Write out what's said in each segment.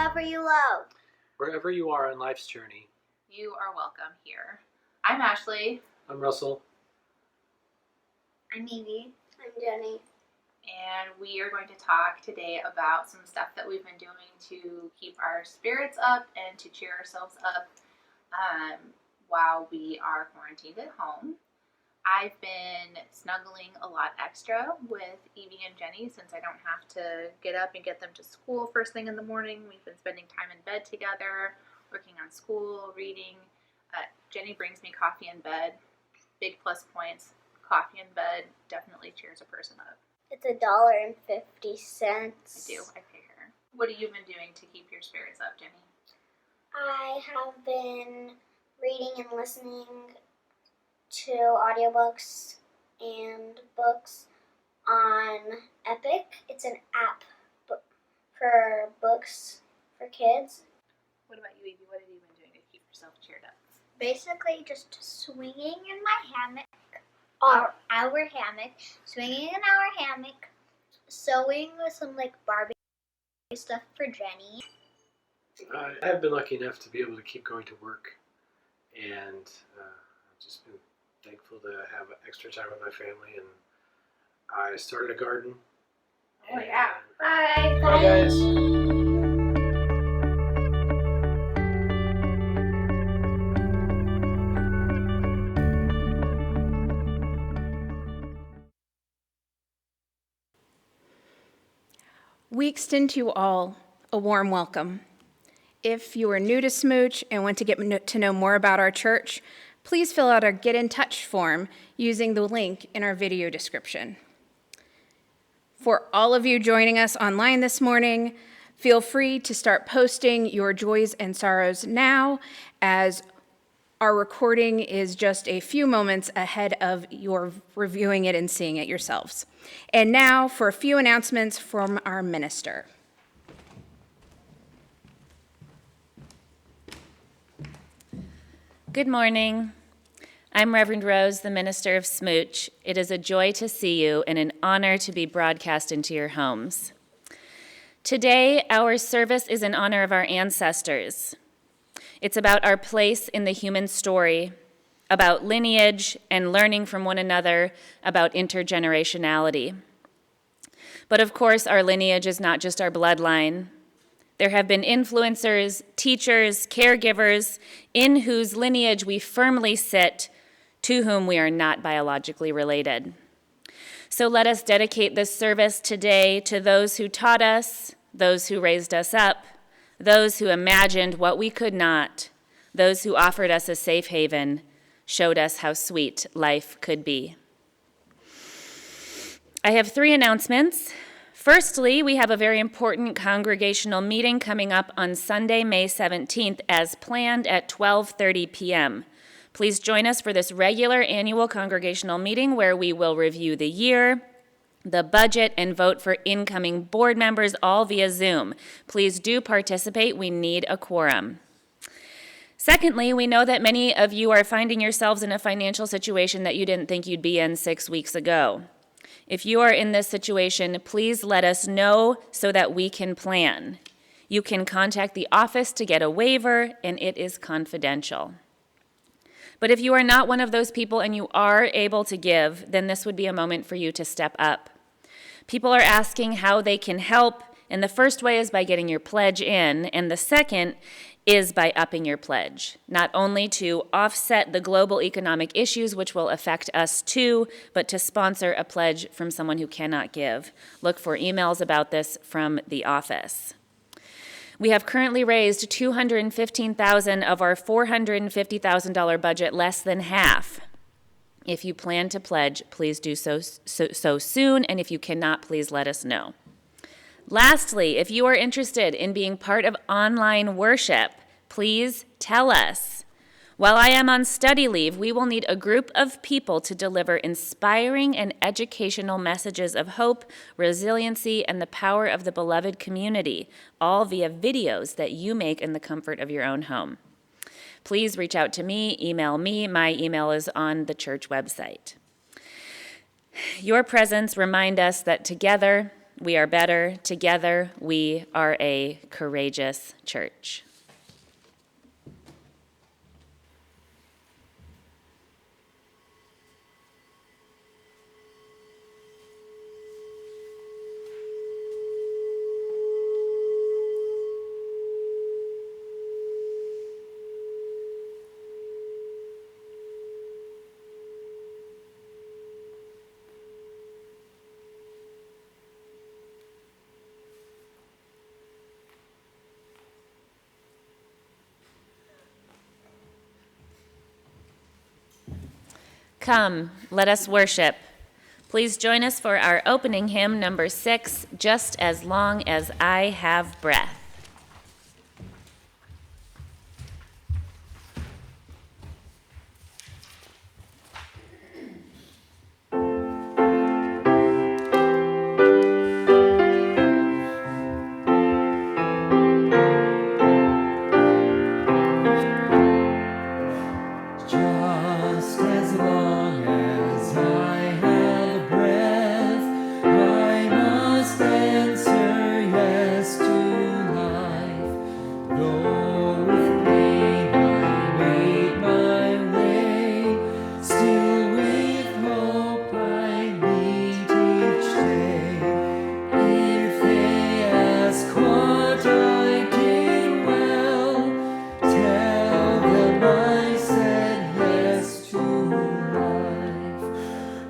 wherever you love. Wherever you are on life's journey, you are welcome here. I'm Ashley. I'm Russell. I'm Evie. I'm Jenny. And we are going to talk today about some stuff that we've been doing to keep our spirits up and to cheer ourselves up while we are quarantined at home. I've been snuggling a lot extra with Evie and Jenny since I don't have to get up and get them to school first thing in the morning. We've been spending time in bed together, working on school, reading. Jenny brings me coffee in bed. Big plus points. Coffee in bed definitely cheers a person up. It's $1.50. I do. I pay her. What have you been doing to keep your spirits up, Jenny? I have been reading and listening to audiobooks and books on Epic. It's an app for books for kids. What about you, Evie? What have you been doing to keep yourself cheered up? Basically just swinging in my hammock, swinging in our hammock, sewing with some Barbie stuff for Jenny. I have been lucky enough to be able to keep going to work, and I've just been thankful to have extra time with my family, and I started a garden. Oh yeah. Bye. Bye guys. We extend to you all a warm welcome. If you are new to SMUUCh and want to get to know more about our church, please fill out our Get in Touch form using the link in our video description. For all of you joining us online this morning, feel free to start posting your joys and sorrows now, as our recording is just a few moments ahead of your reviewing it and seeing it yourselves. And now for a few announcements from our minister. Good morning. I'm Reverend Rose, the minister of SMUUCh. It is a joy to see you and an honor to be broadcast into your homes. Today, our service is in honor of our ancestors. It's about our place in the human story, about lineage and learning from one another, about intergenerationality. But of course, our lineage is not just our bloodline. There have been influencers, teachers, caregivers, in whose lineage we firmly sit, to whom we are not biologically related. So let us dedicate this service today to those who taught us, those who raised us up, those who imagined what we could not, those who offered us a safe haven, showed us how sweet life could be. I have 3 announcements. Firstly, we have a very important congregational meeting coming up on Sunday, May 17th, as planned at 12:30 p.m. Please join us for this regular annual congregational meeting where we will review the year, the budget, and vote for incoming board members, all via Zoom. Please do participate. We need a quorum. Secondly, we know that many of you are finding yourselves in a financial situation that you didn't think you'd be in 6 weeks ago. If you are in this situation, please let us know so that we can plan. You can contact the office to get a waiver, and it is confidential. But if you are not one of those people and you are able to give, then this would be a moment for you to step up. People are asking how they can help, and the first way is by getting your pledge in, and the second is by upping your pledge, not only to offset the global economic issues which will affect us too, but to sponsor a pledge from someone who cannot give. Look for emails about this from the office. We have currently raised $215,000 of our $450,000 budget, less than half. If you plan to pledge, please do so soon, and if you cannot, please let us know. Lastly, if you are interested in being part of online worship, please tell us. While I am on study leave, we will need a group of people to deliver inspiring and educational messages of hope, resiliency, and the power of the beloved community, all via videos that you make in the comfort of your own home. Please reach out to me, email me. My email is on the church website. Your presence reminds us that together we are better. Together, we are a courageous church. Come, let us worship. Please join us for our opening hymn, number 6, Just as Long as I Have Breath. Just as long as I have breath, I must answer yes to life. Though with pain I made my way, still with hope I meet each day. If they ask what I did well, tell them I said yes to life.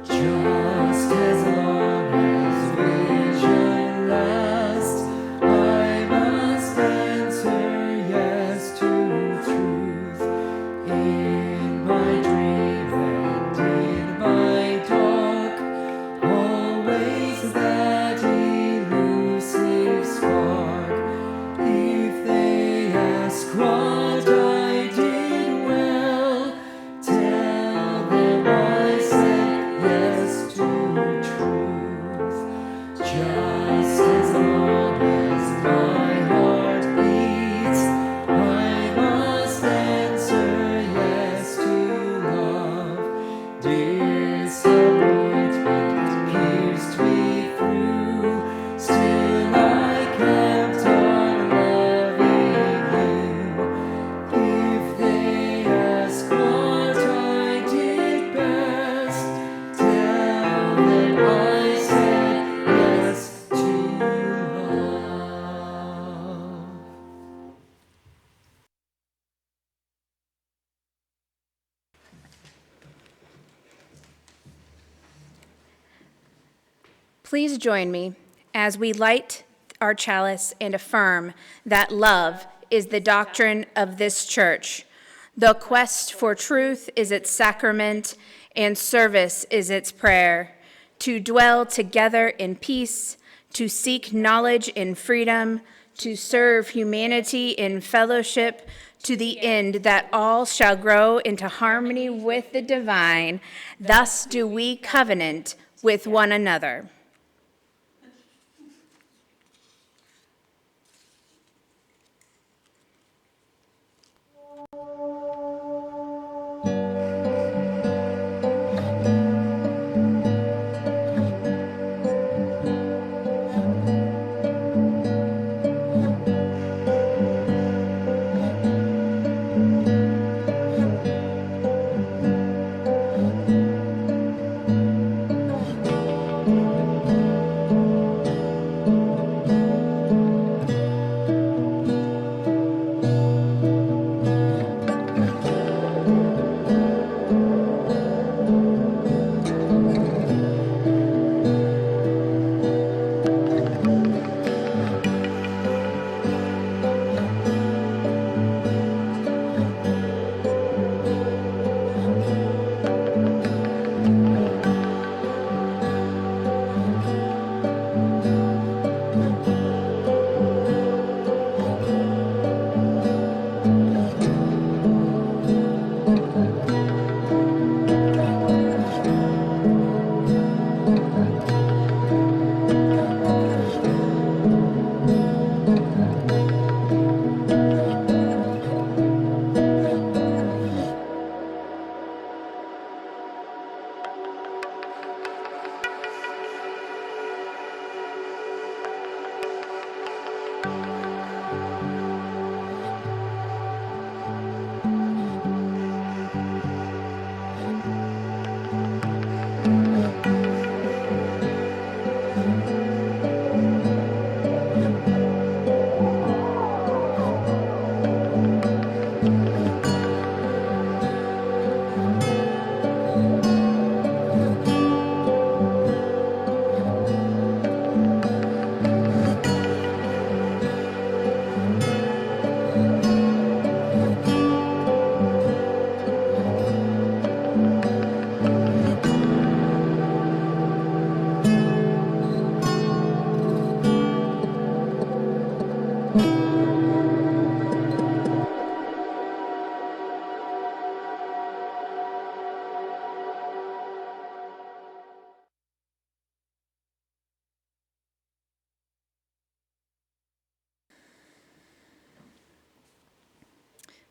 Just as long as vision lasts, I must answer yes to truth. In my dream and in my talk, always that elusive spark. If they ask what I did well, tell them I said yes to truth. Just as long as my heart beats, I must answer yes to love. Disappointment pierced me through, still I kept on loving you. If they ask what I did best, tell them I said yes to love. Please join me as we light our chalice and affirm that love is the doctrine of this church. The quest for truth is its sacrament, and service is its prayer. To dwell together in peace, to seek knowledge in freedom, to serve humanity in fellowship, to the end that all shall grow into harmony with the divine. Thus do we covenant with one another.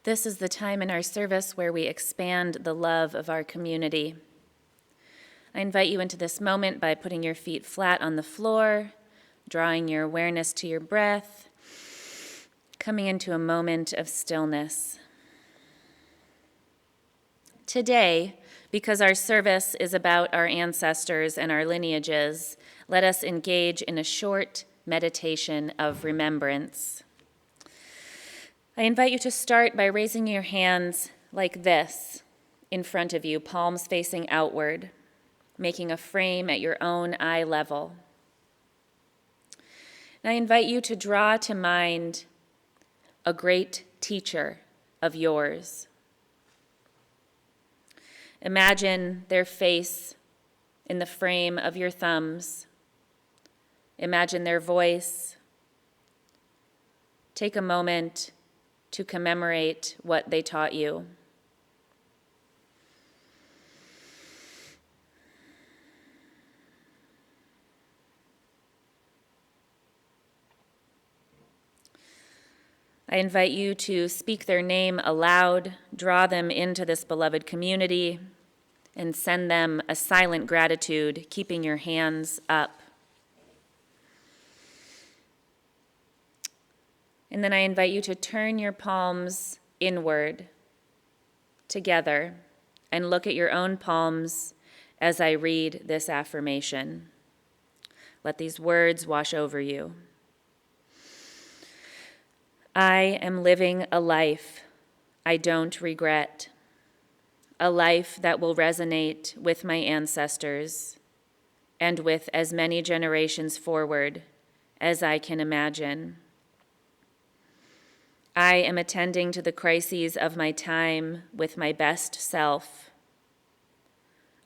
This is the time in our service where we expand the love of our community. I invite you into this moment by putting your feet flat on the floor, drawing your awareness to your breath, coming into a moment of stillness. Today, because our service is about our ancestors and our lineages, let us engage in a short meditation of remembrance. I invite you to start by raising your hands like this in front of you, palms facing outward, making a frame at your own eye level. And I invite you to draw to mind a great teacher of yours. Imagine their face in the frame of your thumbs. Imagine their voice. Take a moment to commemorate what they taught you. I invite you to speak their name aloud, draw them into this beloved community, and send them a silent gratitude, keeping your hands up. And then I invite you to turn your palms inward together and look at your own palms as I read this affirmation. Let these words wash over you. I am living a life I don't regret, a life that will resonate with my ancestors and with as many generations forward as I can imagine. I am attending to the crises of my time with my best self.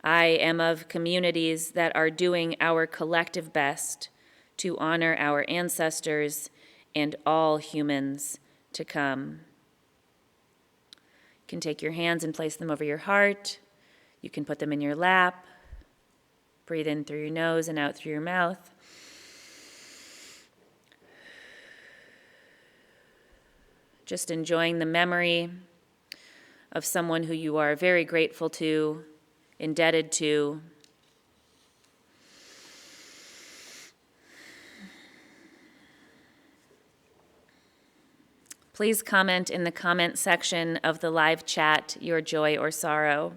I am of communities that are doing our collective best to honor our ancestors and all humans to come. You can take your hands and place them over your heart. You can put them in your lap. Breathe in through your nose and out through your mouth. Just enjoying the memory of someone who you are very grateful to, indebted to. Please comment in the comment section of the live chat your joy or sorrow.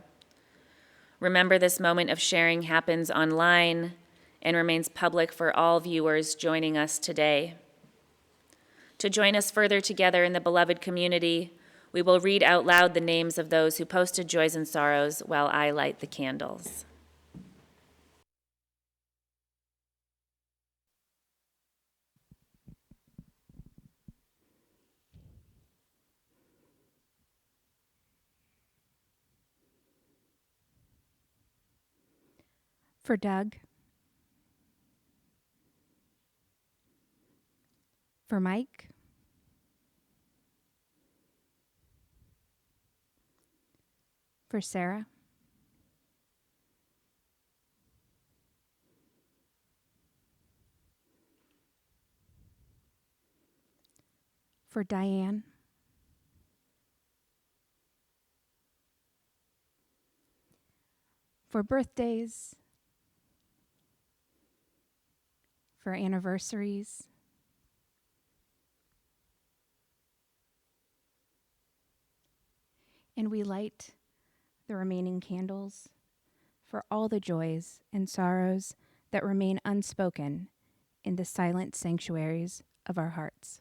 Remember, this moment of sharing happens online and remains public for all viewers joining us today. To join us further together in the beloved community, we will read out loud the names of those who posted joys and sorrows while I light the candles. For Doug. For Mike. For Sarah. For Diane. For birthdays. For anniversaries. And we light the remaining candles for all the joys and sorrows that remain unspoken in the silent sanctuaries of our hearts.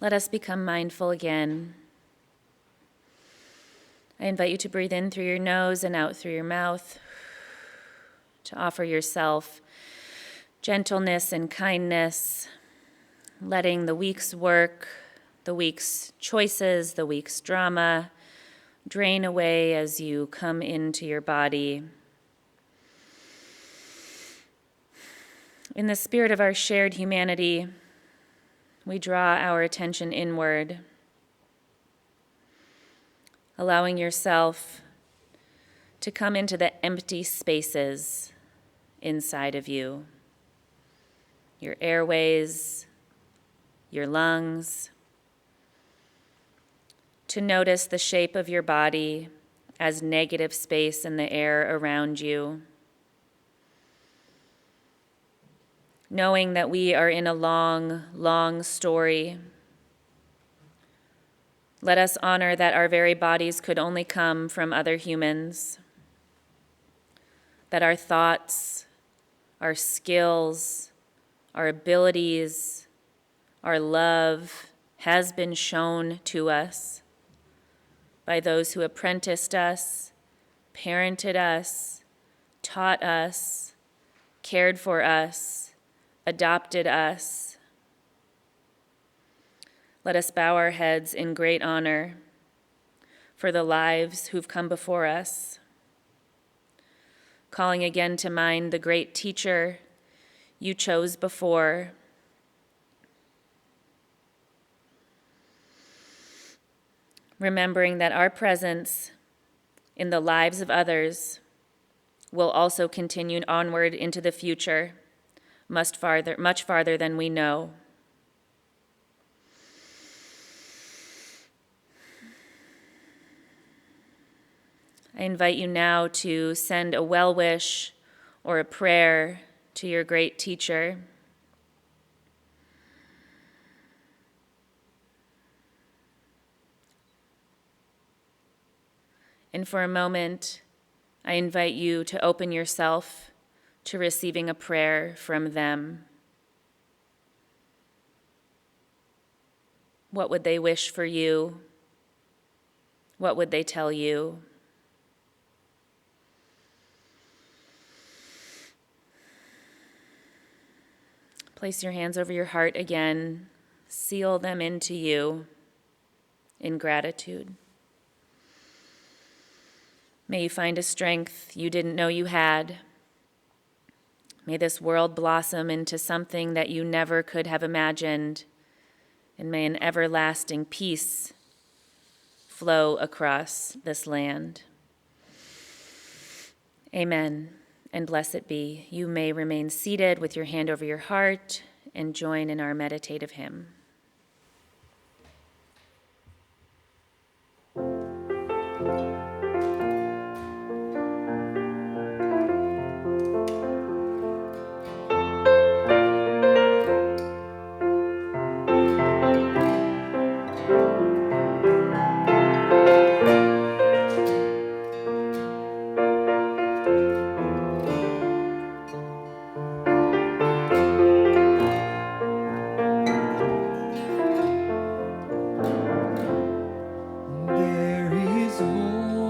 Let us become mindful again. I invite you to breathe in through your nose and out through your mouth, to offer yourself gentleness and kindness, letting the week's work, the week's choices, the week's drama drain away as you come into your body. In the spirit of our shared humanity, we draw our attention inward, allowing yourself to come into the empty spaces inside of you, your airways, your lungs, to notice the shape of your body as negative space in the air around you, knowing that we are in a long, long story. Let us honor that our very bodies could only come from other humans, that our thoughts, our skills, our abilities, our love has been shown to us by those who apprenticed us, parented us, taught us, cared for us, adopted us. Let us bow our heads in great honor for the lives who've come before us, calling again to mind the great teacher you chose before, remembering that our presence in the lives of others will also continue onward into the future, much farther than we know. I invite you now to send a well wish or a prayer to your great teacher. And for a moment, I invite you to open yourself to receiving a prayer from them. What would they wish for you? What would they tell you? Place your hands over your heart again. Seal them into you in gratitude. May you find a strength you didn't know you had. May this world blossom into something that you never could have imagined, and may an everlasting peace flow across this land. Amen, and blessed be. You may remain seated with your hand over your heart and join in our meditative hymn. There is more.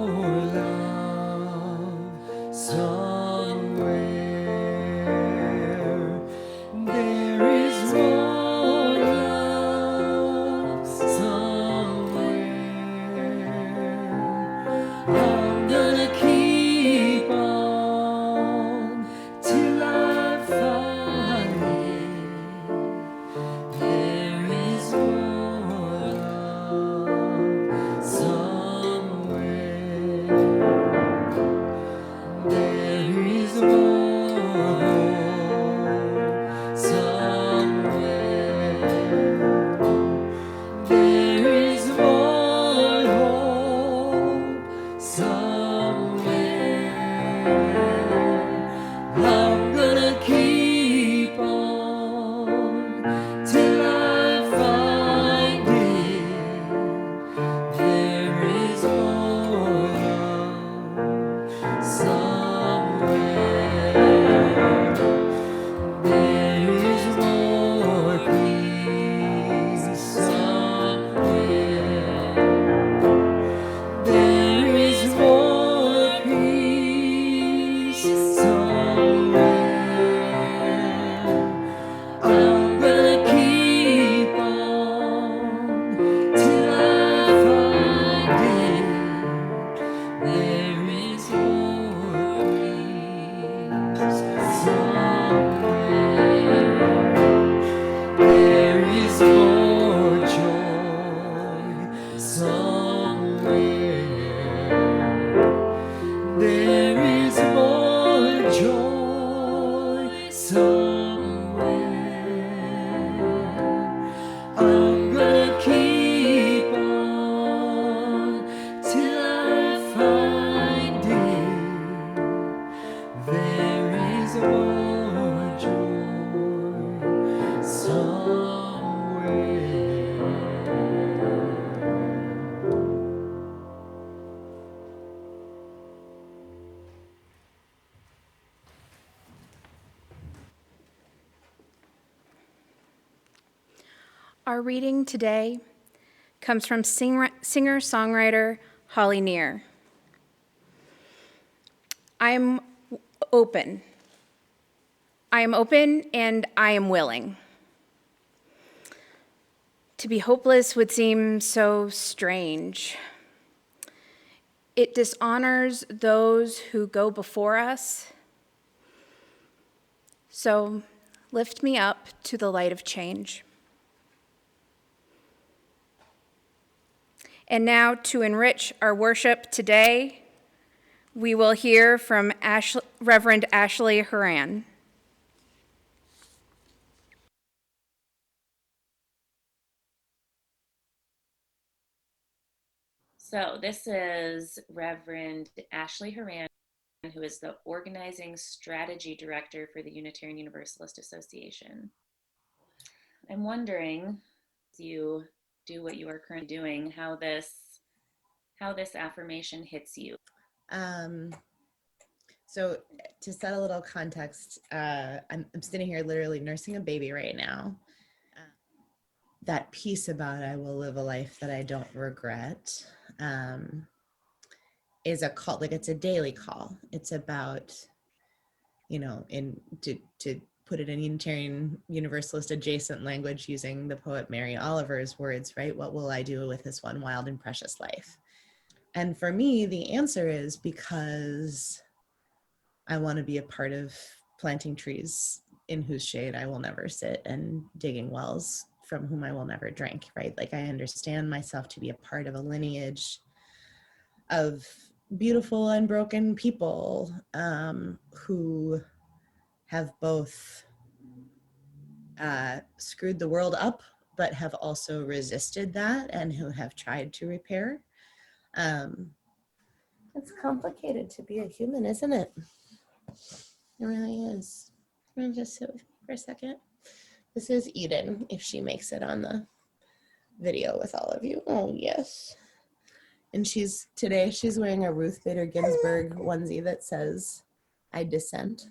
Our reading today comes from singer-songwriter Holly Near. I am open. I am open and I am willing. To be hopeless would seem so strange. It dishonors those who go before us. So lift me up to the light of change. And now, to enrich our worship today, we will hear from Reverend Ashley Horan. So this is Reverend Ashley Horan, who is the Organizing Strategy Director for the Unitarian Universalist Association. I'm wondering, as you do what you are currently doing, how this affirmation hits you. So to set a little context, I'm sitting here literally nursing a baby right now. That piece about I will live a life that I don't regret is a call, like it's a daily call. It's about, to put it in Unitarian Universalist adjacent language, using the poet Mary Oliver's words, right? What will I do with this one wild and precious life? And for me, the answer is because I want to be a part of planting trees in whose shade I will never sit, and digging wells from whom I will never drink, right? Like, I understand myself to be a part of a lineage of beautiful unbroken people who have both screwed the world up, but have also resisted that, and who have tried to repair. It's complicated to be a human, isn't it? It really is. I'm gonna just sit with me for a second. This is Eden, if she makes it on the video with all of you. Oh, yes. And today she's wearing a Ruth Bader Ginsburg onesie that says, I dissent.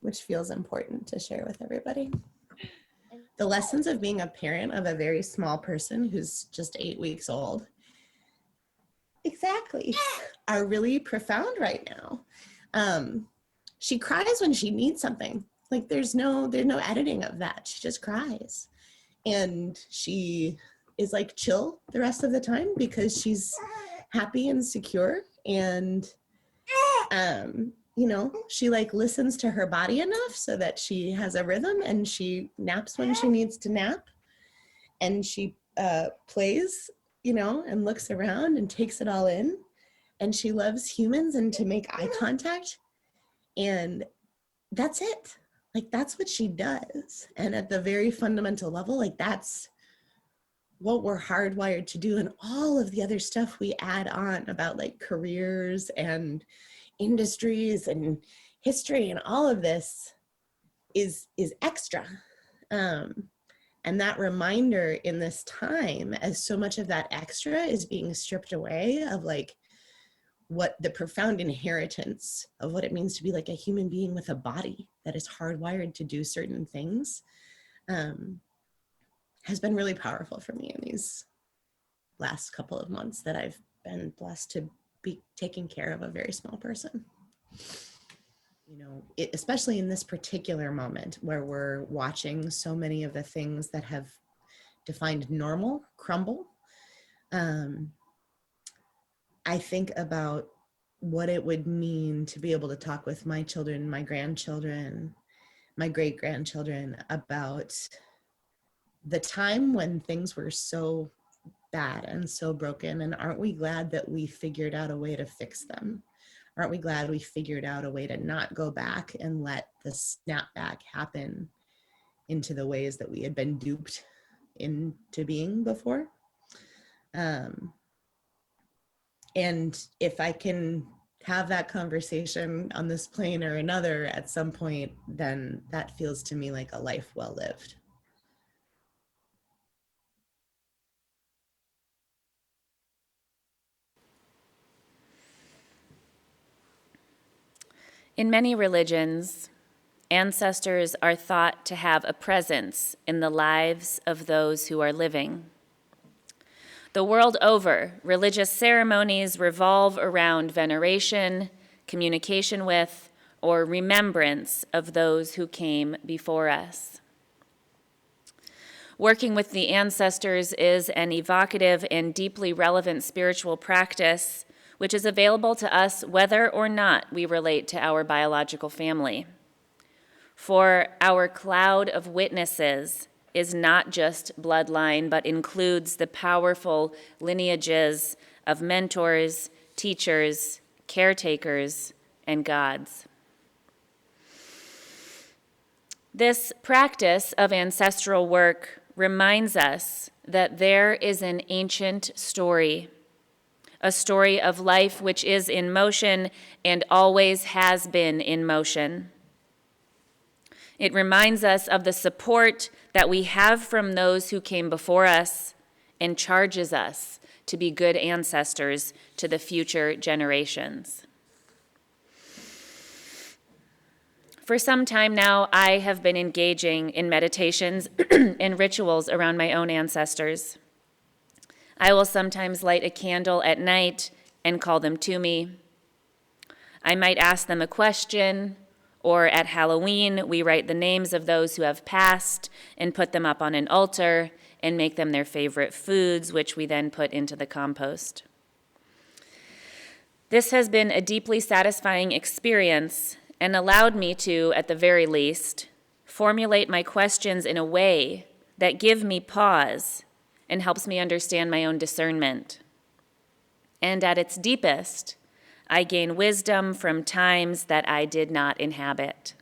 Which feels important to share with everybody. The lessons of being a parent of a very small person who's just 8 weeks old, exactly, are really profound right now. She cries when she needs something. Like, there's no editing of that. She just cries. And she is like chill the rest of the time because she's happy and secure. And, she like listens to her body enough so that she has a rhythm, and she naps when she needs to nap. And she plays, and looks around and takes it all in. And she loves humans and to make eye contact. And that's it. Like, that's what she does. And at the very fundamental level, like, that's what we're hardwired to do. And all of the other stuff we add on about like careers and industries and history and all of this is extra. And that reminder in this time, as so much of that extra is being stripped away, of like what the profound inheritance of what it means to be like a human being with a body that is hardwired to do certain things, has been really powerful for me in these last couple of months that I've been blessed to be taking care of a very small person. Especially in this particular moment where we're watching so many of the things that have defined normal crumble. I think about what it would mean to be able to talk with my children, my grandchildren, my great-grandchildren about the time when things were so bad and so broken. And aren't we glad that we figured out a way to fix them? Aren't we glad we figured out a way to not go back and let the snapback happen into the ways that we had been duped into being before? And if I can have that conversation on this plane or another at some point, then that feels to me like a life well lived. In many religions, ancestors are thought to have a presence in the lives of those who are living. The world over, religious ceremonies revolve around veneration, communication with, or remembrance of those who came before us. Working with the ancestors is an evocative and deeply relevant spiritual practice which is available to us whether or not we relate to our biological family. For our cloud of witnesses is not just bloodline, but includes the powerful lineages of mentors, teachers, caretakers, and gods. This practice of ancestral work reminds us that there is an ancient story, a story of life which is in motion and always has been in motion. It reminds us of the support that we have from those who came before us and charges us to be good ancestors to the future generations. For some time now, I have been engaging in meditations and rituals around my own ancestors. I will sometimes light a candle at night and call them to me. I might ask them a question, or at Halloween, we write the names of those who have passed and put them up on an altar and make them their favorite foods, which we then put into the compost. This has been a deeply satisfying experience and allowed me to, at the very least, formulate my questions in a way that give me pause and helps me understand my own discernment. And at its deepest, I gain wisdom from times that I did not inhabit.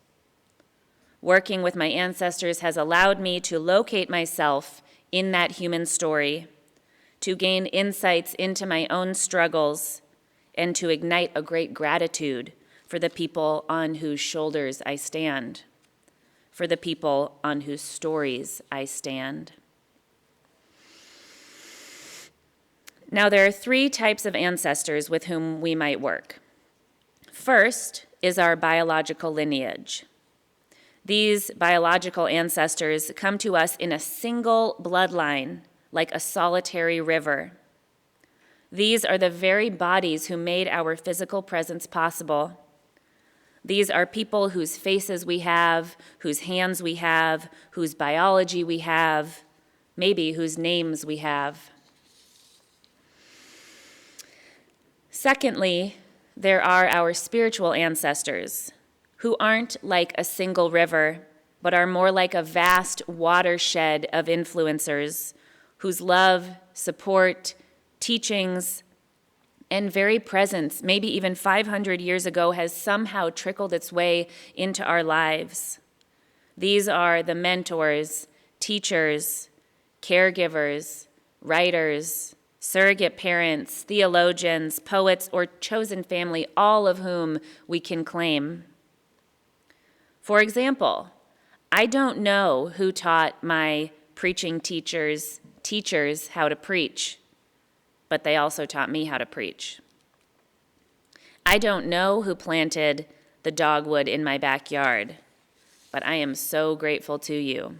Working with my ancestors has allowed me to locate myself in that human story, to gain insights into my own struggles, and to ignite a great gratitude for the people on whose shoulders I stand, for the people on whose stories I stand. Now, there are 3 types of ancestors with whom we might work. First is our biological lineage. These biological ancestors come to us in a single bloodline, like a solitary river. These are the very bodies who made our physical presence possible. These are people whose faces we have, whose hands we have, whose biology we have, maybe whose names we have. Secondly, there are our spiritual ancestors, who aren't like a single river, but are more like a vast watershed of influencers whose love, support, teachings, and very presence, maybe even 500 years ago, has somehow trickled its way into our lives. These are the mentors, teachers, caregivers, writers, surrogate parents, theologians, poets, or chosen family, all of whom we can claim. For example, I don't know who taught my preaching teachers how to preach, but they also taught me how to preach. I don't know who planted the dogwood in my backyard, but I am so grateful to you.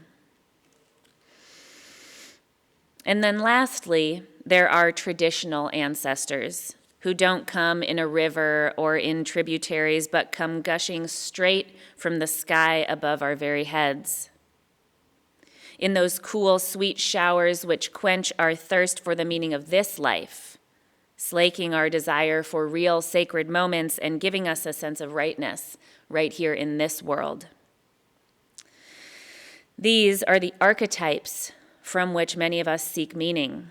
And then lastly, there are traditional ancestors who don't come in a river or in tributaries, but come gushing straight from the sky above our very heads. In those cool, sweet showers which quench our thirst for the meaning of this life, slaking our desire for real sacred moments and giving us a sense of rightness right here in this world. These are the archetypes from which many of us seek meaning.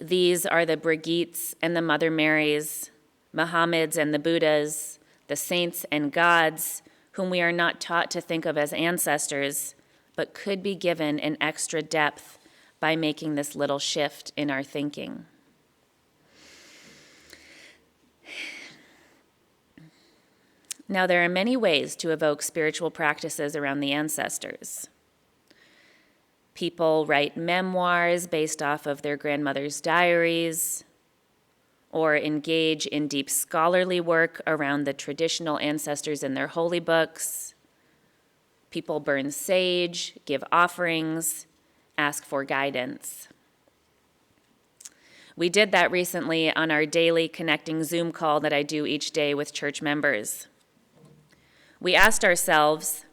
These are the Brigittes and the Mother Marys, Mohammeds and the Buddhas, the saints and gods, whom we are not taught to think of as ancestors, but could be given an extra depth by making this little shift in our thinking. Now, there are many ways to evoke spiritual practices around the ancestors. People write memoirs based off of their grandmother's diaries, or engage in deep scholarly work around the traditional ancestors in their holy books, People burn sage, give offerings, ask for guidance. We did that recently on our daily connecting Zoom call that I do each day with church members. We asked ourselves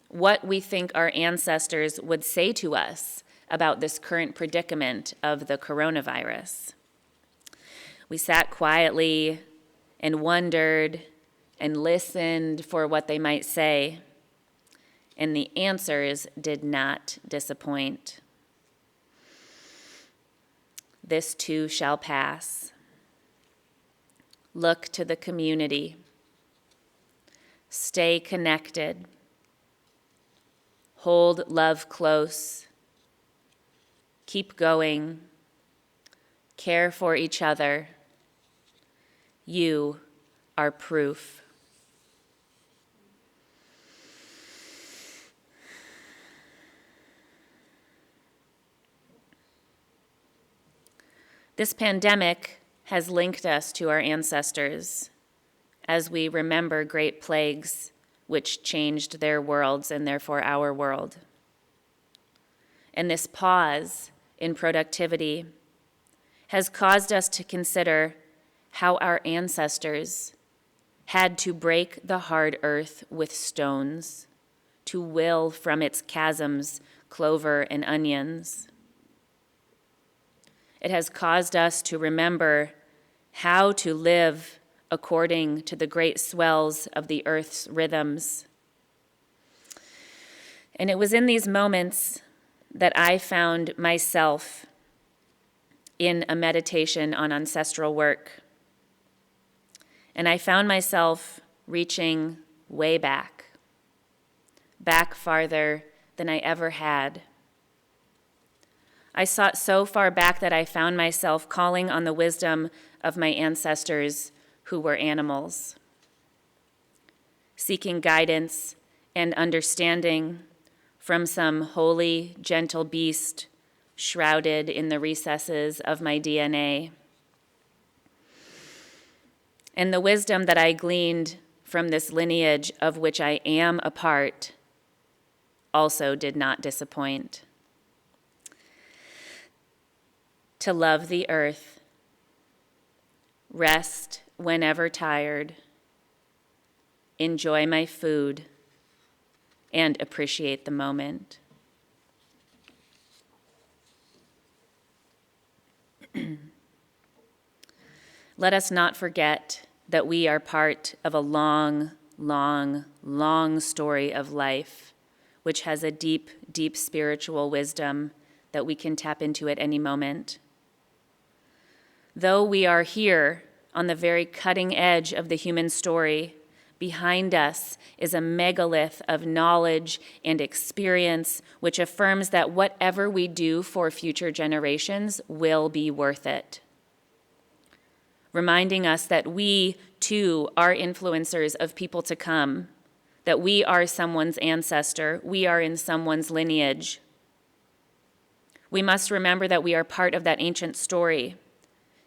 what we think our ancestors would say to us about this current predicament of the coronavirus. We sat quietly and wondered and listened for what they might say, and the answers did not disappoint. This too shall pass. Look to the community. Stay connected. Hold love close. Keep going. Care for each other. You are proof. This pandemic has linked us to our ancestors as we remember great plagues which changed their worlds and therefore our world. And this pause in productivity has caused us to consider how our ancestors had to break the hard earth with stones to will from its chasms clover and onions. It has caused us to remember how to live according to the great swells of the earth's rhythms. And it was in these moments that I found myself in a meditation on ancestral work. And I found myself reaching way back farther than I ever had. I sought so far back that I found myself calling on the wisdom of my ancestors who were animals, seeking guidance and understanding from some holy, gentle beast shrouded in the recesses of my DNA. And the wisdom that I gleaned from this lineage of which I am a part also did not disappoint. To love the earth, rest whenever tired, enjoy my food, and appreciate the moment. Let us not forget that we are part of a long, long, long story of life, which has a deep, deep spiritual wisdom that we can tap into at any moment. Though we are here on the very cutting edge of the human story, behind us is a megalith of knowledge and experience which affirms that whatever we do for future generations will be worth it. Reminding us that we, too, are influencers of people to come, that we are someone's ancestor, we are in someone's lineage. We must remember that we are part of that ancient story,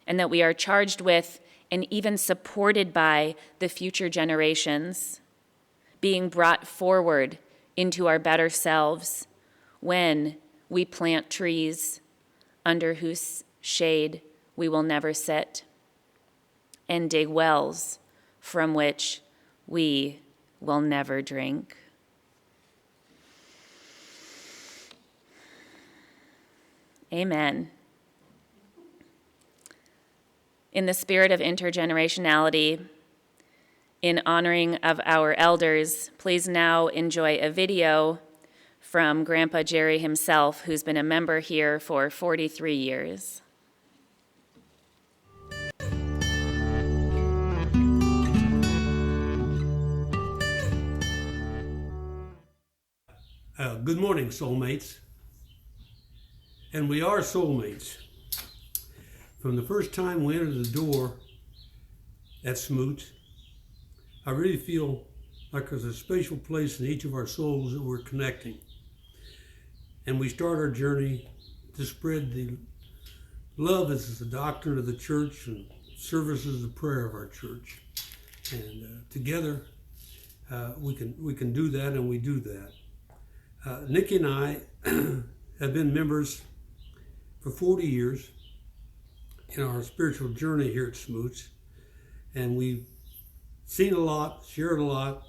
and that we are charged with and even supported by the future generations, being brought forward into our better selves when we plant trees under whose shade we will never sit, and dig wells from which we will never drink. Amen. In the spirit of intergenerationality, in honoring of our elders, please now enjoy a video from Grandpa Jerry himself, who's been a member here for 43 years. Good morning, soulmates. And we are soulmates. From the first time we entered the door at SMUUCh, I really feel like there's a special place in each of our souls that we're connecting. And we start our journey to spread the love as the doctrine of the church and service as the prayer of our church. And together we can do that, and we do that. Nikki and I have been members for 40 years in our spiritual journey here at SMUUCh, and we've seen a lot, shared a lot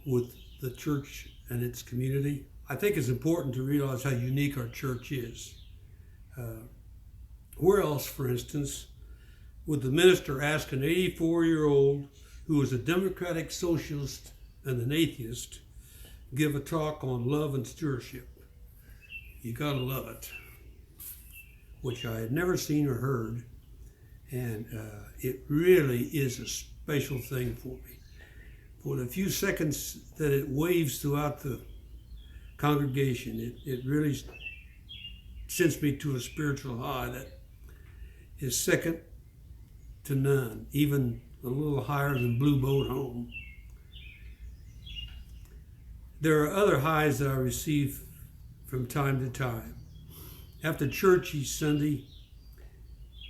with the church and its community. I think it's important to realize how unique our church is. Where else, for instance, would the minister ask an 84-year-old who is a democratic socialist and an atheist give a talk on love and stewardship? You gotta love it, which I had never seen or heard, and it really is a special thing for me. For the few seconds that it waves throughout the congregation, it really sends me to a spiritual high that is second to none, even a little higher than Blue Boat Home. There are other highs that I receive from time to time. After church each Sunday,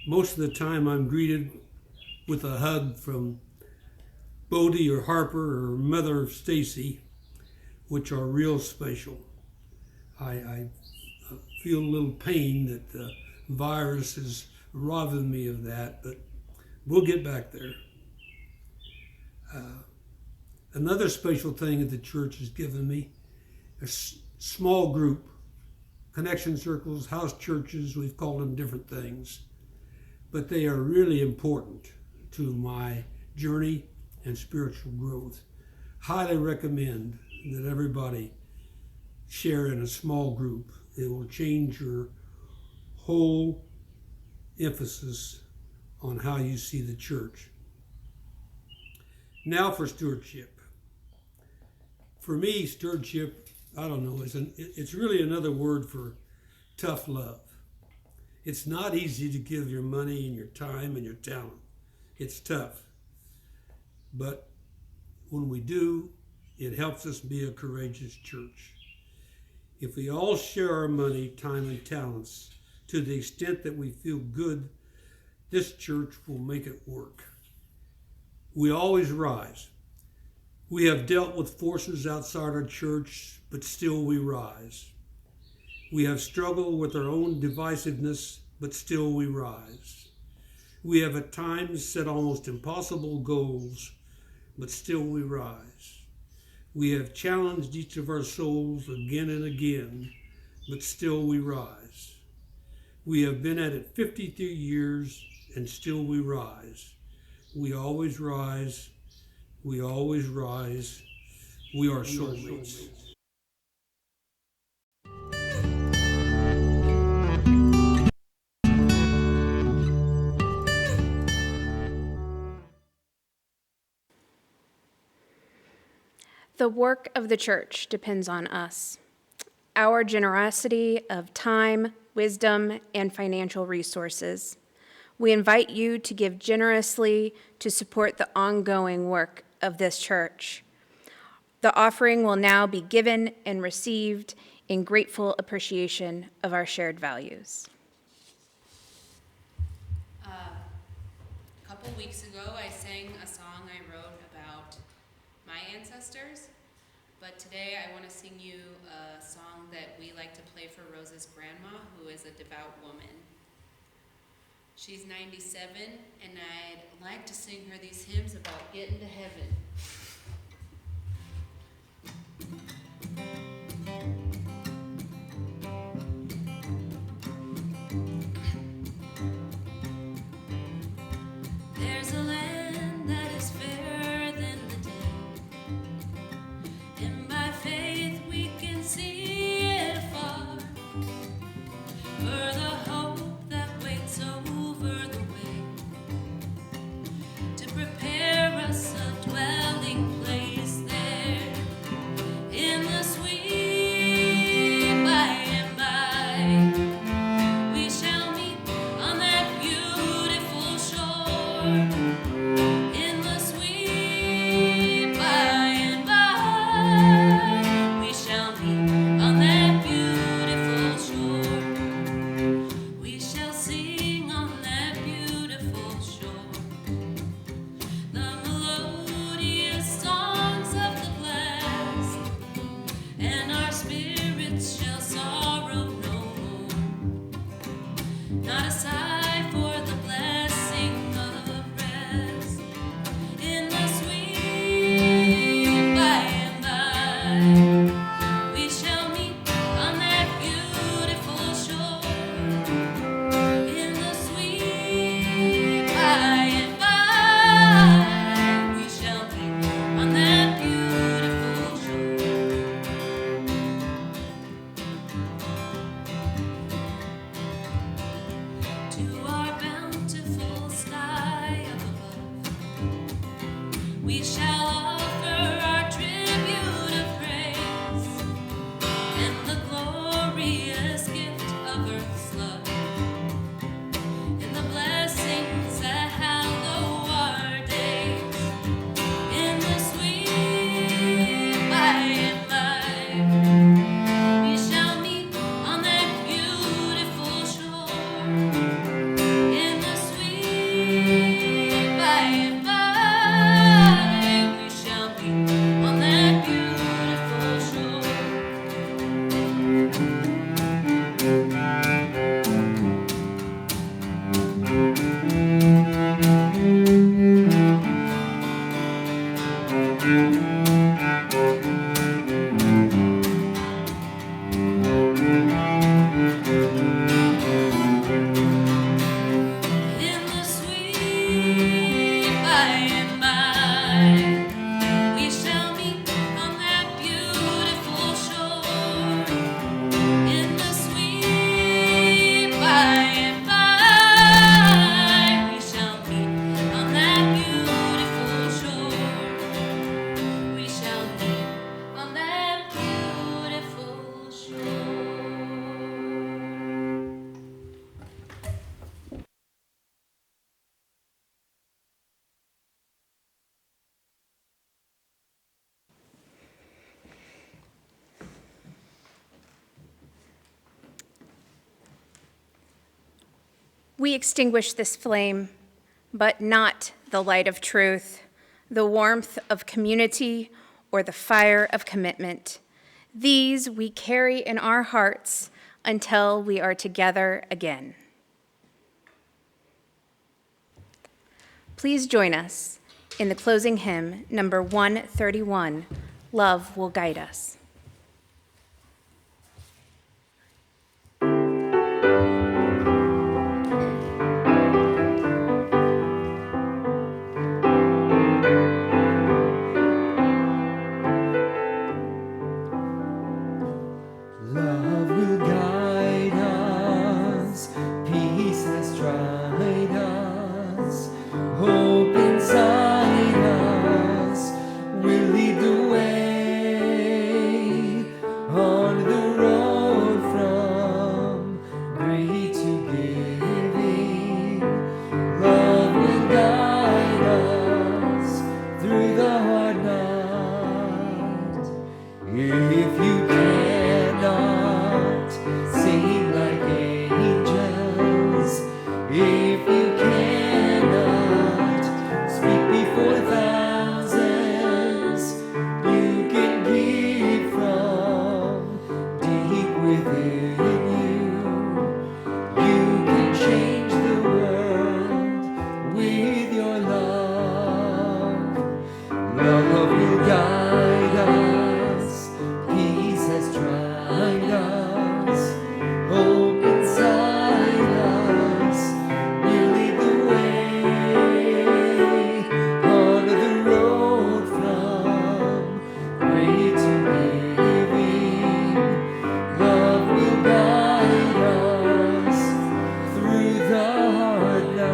most of the time I'm greeted with a hug from Bodie or Harper or Mother Stacy, which are real special. I feel a little pain that the virus is robbing me of that, but we'll get back there. Another special thing that the church has given me, a small group, connection circles, house churches, we've called them different things, but they are really important to my journey and spiritual growth. Highly recommend that everybody share in a small group. It will change your whole emphasis on how you see the church. Now for stewardship. For me, stewardship, I don't know, it's really another word for tough love. It's not easy to give your money and your time and your talent. It's tough. But when we do, it helps us be a courageous church. If we all share our money, time, and talents to the extent that we feel good, this church will make it work. We always rise. We have dealt with forces outside our church, but still we rise. We have struggled with our own divisiveness, but still we rise. We have at times set almost impossible goals, but still we rise. We have challenged each of our souls again and again, but still we rise. We have been at it 53 years, and still we rise. We always rise. We always rise. We are soulmates. The work of the church depends on us. Our generosity of time, wisdom, and financial resources. We invite you to give generously to support the ongoing work of this church. The offering will now be given and received in grateful appreciation of our shared values. A couple weeks ago, I sang a song I wrote about my ancestors, but today I want to sing you a song that we like to play for Rose's grandma, who is a devout woman. She's 97, and I'd like to sing her these hymns about getting to heaven. There's a land that is fairer than the day, and by faith we can see it afar. For the hope that waits over the way to prepare us a dwelling. precious gift of earth's love, in the blessings that hallow our days, in the sweet by and by, we shall meet on that beautiful shore, in the sweet by and by, we shall meet on that beautiful shore. In the sweet by and by, we shall meet on that beautiful shore. In the sweet by and by, we shall meet on that beautiful shore. We shall meet on that beautiful shore. We extinguish this flame, but not the light of truth, the warmth of community, or the fire of commitment. These we carry in our hearts until we are together again. Please join us in the closing hymn, number 131, Love Will Guide Us. Love will guide us, peace has dried us, hope inside us will lead the way on the road from greed to giving. Love will guide us through the hard night. If you cannot sing like angels, if you cannot speak before thousands, you can give from deep within you. You can change the world with your love. Love will guide us, peace has tried us, hope inside us will lead the way on the road from greed to giving. Love will guide us through the hard night.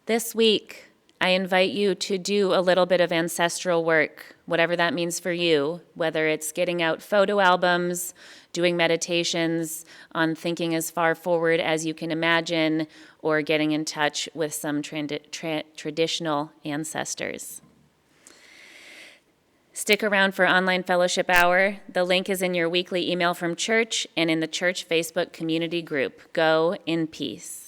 This week, I invite you to do a little bit of ancestral work, whatever that means for you, whether it's getting out photo albums, doing meditations on thinking as far forward as you can imagine, or getting in touch with some traditional ancestors. Stick around for online fellowship hour. The link is in your weekly email from church and in the church Facebook community group. Go in peace.